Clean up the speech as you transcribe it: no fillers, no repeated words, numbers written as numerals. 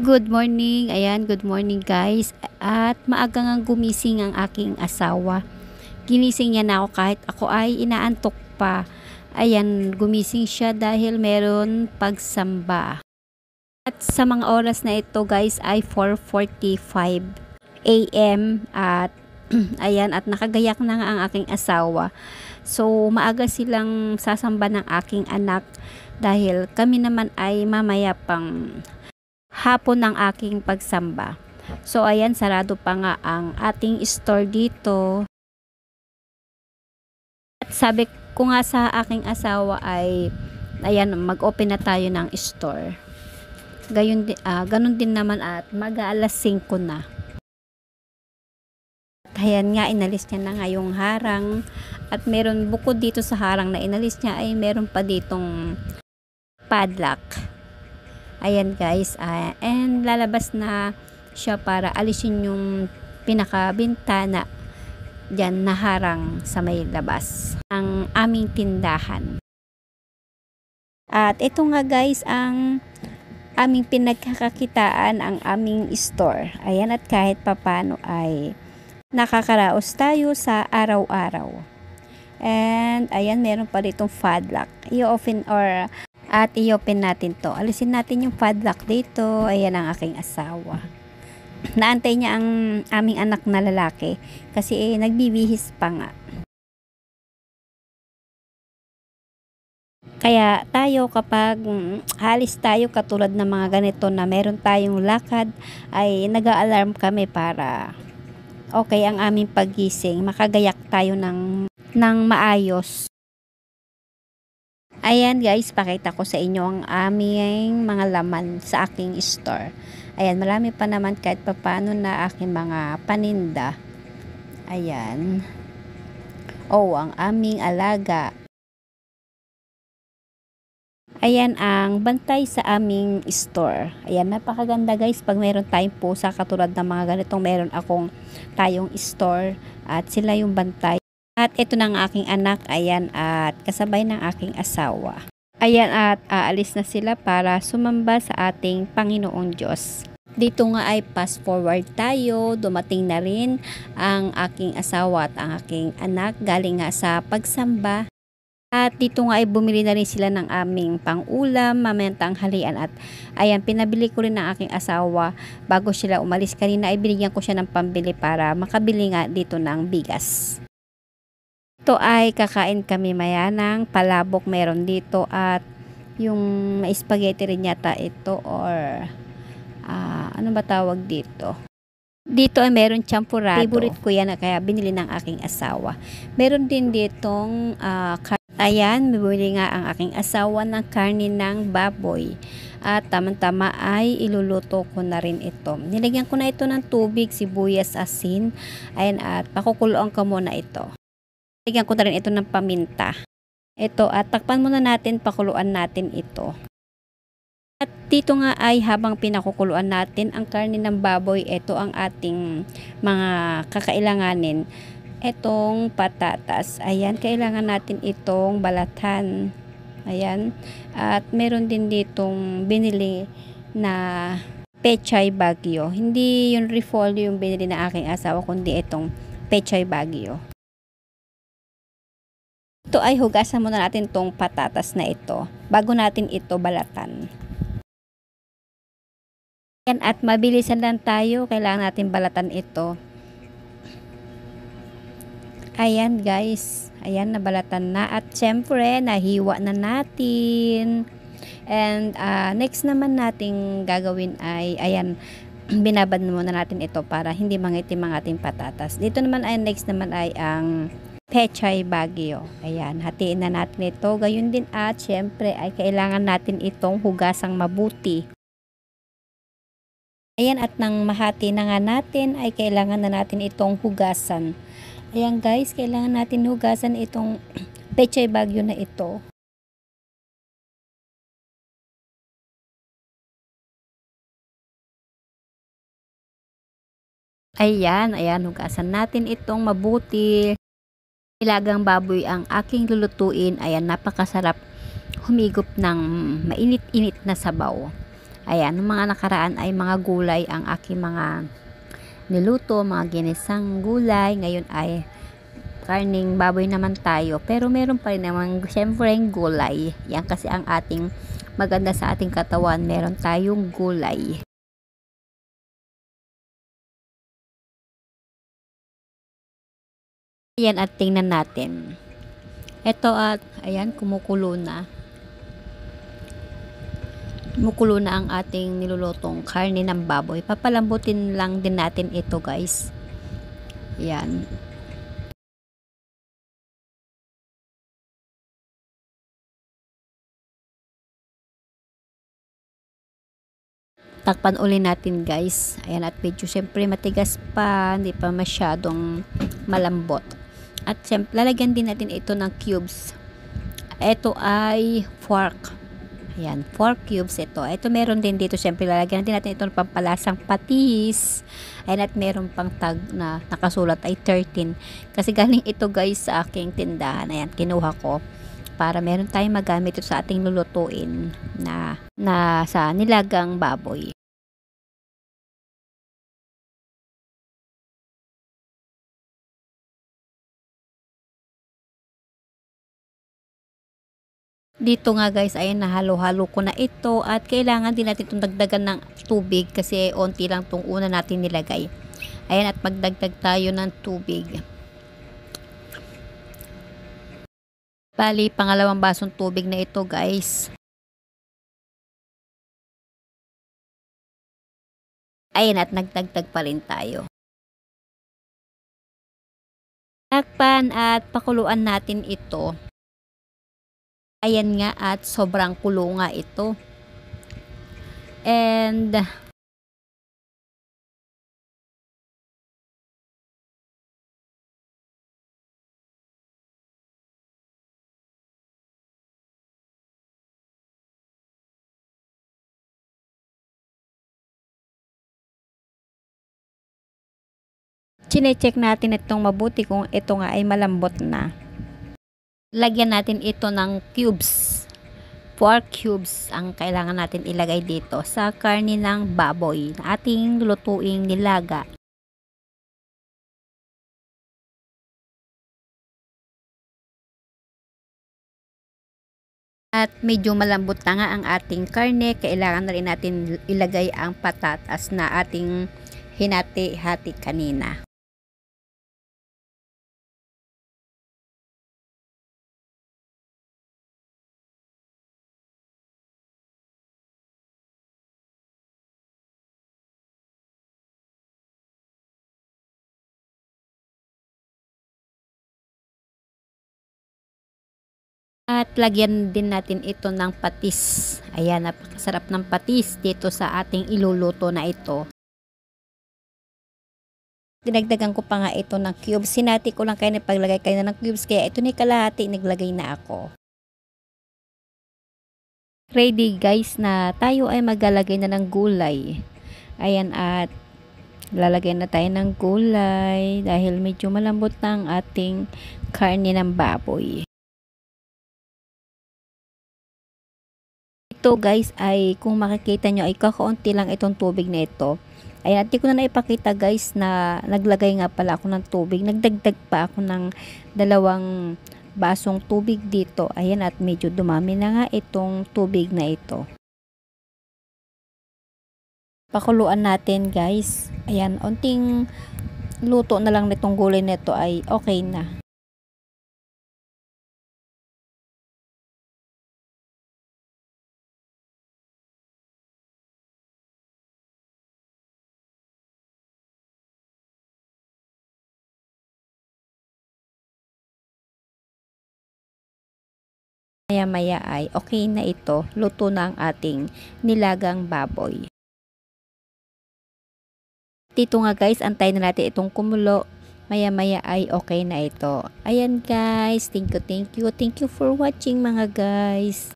Good morning. Ayan, good morning guys. At maaga ngang gumising ang aking asawa. Ginising niya na ako kahit ako ay inaantok pa. Ayan, gumising siya dahil meron pagsamba. At sa mga oras na ito guys ay 4:45 AM at ayan, at nakagayak na nga ang aking asawa. So maaga silang sasamba ng aking anak dahil kami naman ay mamaya pang hapon ng aking pagsamba. So ayan, sarado pa nga ang ating store dito. At sabi ko nga sa aking asawa ay ayan, mag-open na tayo ng store. Ganun din naman at mag-aalas 5 na. At ayan nga, inalis niya na nga yung harang. At meron bukod dito sa harang na inalis niya ay meron pa ditong padlock. Ayan guys, and lalabas na siya para alisin yung pinakabintana dyan na harang sa may labas ang aming tindahan. At ito nga guys ang aming pinagkakakitaan, ang aming store. Ayan, at kahit papano ay nakakaraos tayo sa araw-araw. And ayan, meron pa ditong padlock. I-open natin to. Alisin natin yung padlock dito. Ayan ang aking asawa. Naantay niya ang aming anak na lalaki kasi nagbibihis pa nga. Kaya tayo kapag halis tayo katulad ng mga ganito na meron tayong lakad ay nag-a-alarm kami para okay ang aming paggising, makagayak tayo ng maayos. Ayan guys, pakita ko sa inyo ang aming mga laman sa aking store. Ayan, marami pa naman kahit papano na aking mga paninda. Ayan. Oh, ang aming alaga. Ayan ang bantay sa aming store. Ayan, napakaganda guys pag meron tayong pusa katulad ng mga ganitong meron akong tayong store at sila yung bantay. At ito na ang aking anak, ayan, at kasabay ng aking asawa. Ayan, at aalis na sila para sumamba sa ating Panginoong Diyos. Dito nga ay fast forward tayo, dumating na rin ang aking asawa at ang aking anak galing nga sa pagsamba. At dito nga ay bumili na rin sila ng aming pang-ulam, mamayang tanghalian. At ayan, pinabili ko rin ng aking asawa bago sila umalis. Kanina ay binigyan ko siya ng pambili para makabili nga dito ng bigas. Ito ay kakain kami maya ng palabok meron dito at yung spaghetti rin yata ito or ano ba tawag dito? Dito ay meron champurado. Favorite ko yan kaya binili ng aking asawa. Meron din ditong ayan, bibili nga ang aking asawa ng karne ng baboy. At tamang-tama ay iluluto ko na rin ito. Nilagyan ko na ito ng tubig, sibuyas, asin. Ayan, at pakukuloan ko muna ito. Nilagyan ko na rin ito ng paminta. Ito, at takpan muna natin, pakuluan natin ito. At dito nga ay habang pinakukuluan natin ang karne ng baboy, ito ang ating mga kakailanganin. Etong patatas, ayan, kailangan natin itong balatan. Ayan, at meron din ditong binili na pechay bagyo. Hindi yung refolyo yung binili na aking asawa, kundi itong pechay bagyo. Ito ay hugasan muna natin tong patatas na ito bago natin ito balatan. Ayan, at mabilisan lang tayo, kailangan natin balatan ito. Ayan guys, ayan, nabalatan na at syempre nahiwa na natin. And next naman nating gagawin ay ayan, binabad muna natin ito para hindi mangitim ang ating patatas. Dito naman ay next naman ay ang pechay bagyo. Ayan, hatiin na natin ito. Gayun din at syempre ay kailangan natin itong hugasang mabuti. Ayan, at nang mahati na nga natin ay kailangan na natin itong hugasan. Ayan guys, kailangan natin hugasan itong pechay bagyo na ito. Ayan, hugasan natin itong mabuti. Nilagang baboy ang aking lulutuin. Ayan, napakasarap humigop ng mainit-init na sabaw. Ayan, nung mga nakaraan ay mga gulay ang aking mga niluto, mga ginisang gulay. Ngayon ay karning baboy naman tayo. Pero meron pa rin naman syempre gulay. Yan kasi ang ating maganda sa ating katawan. Meron tayong gulay. Ayan at tingnan natin. Ito at ayan kumukulo na. Kumukulo na ang ating nilulutong karne ng baboy. Papalambutin lang din natin ito guys. Ayan. Takpan uli natin guys. Ayan at medyo syempre matigas pa, hindi pa masyadong malambot. At syempre lalagyan din natin ito ng cubes. Ito ay fork. Ayan, 4 cubes ito. Ito meron din dito syempre lalagyan din natin ito ng pampalasang patis. Ayan at meron pang tag na nakasulat ay 13. Kasi galing ito guys sa aking tindahan. Ayan, kinuha ko para meron tayong magamit ito sa ating lulutuin na sa nilagang baboy. Dito nga guys ay nahalo-halo ko na ito at kailangan din natin itong dagdagan ng tubig kasi onti lang itong una natin nilagay. Ayan at magdagdag tayo ng tubig. Bali, pangalawang basong tubig na ito guys. Ayan at nagdagdag pa rin tayo. Takpan at pakuluan natin ito. Ayan nga at sobrang kulo nga ito. And chine-check natin itong mabuti kung ito nga ay malambot na. Lagyan natin ito ng cubes. 4 cubes ang kailangan natin ilagay dito sa karne ng baboy na ating lutuing nilaga. At medyo malambot na nga ang ating karne, kailangan na rin natin ilagay ang patatas na ating hinati-hati kanina. At lagyan din natin ito ng patis. Ayan, napakasarap ng patis dito sa ating iluluto na ito. Dinagdagan ko pa nga ito ng cubes. Sinati ko lang kayo na paglagay kayo ng cubes. Kaya ito ni kalahati, naglagay na ako. Ready guys na tayo ay maglalagay na ng gulay. Ayan at lalagay na tayo ng gulay dahil medyo malambot na ang ating karne ng baboy. Ito guys ay kung makikita nyo ay kakaunti lang itong tubig na ito. Ayan, hindi ko na naipakita guys na naglagay nga pala ako ng tubig. Nagdagdag pa ako ng 2 basong tubig dito. Ayan at medyo dumami na nga itong tubig na ito. Pakuluan natin guys. Ayan, unting luto na lang nitong gulay nito ay okay na. Maya-maya ay okay na ito. Luto na ang ating nilagang baboy. Dito nga guys, antayin na natin itong kumulo. Maya-maya ay okay na ito. Ayan guys, thank you. Thank you for watching mga guys.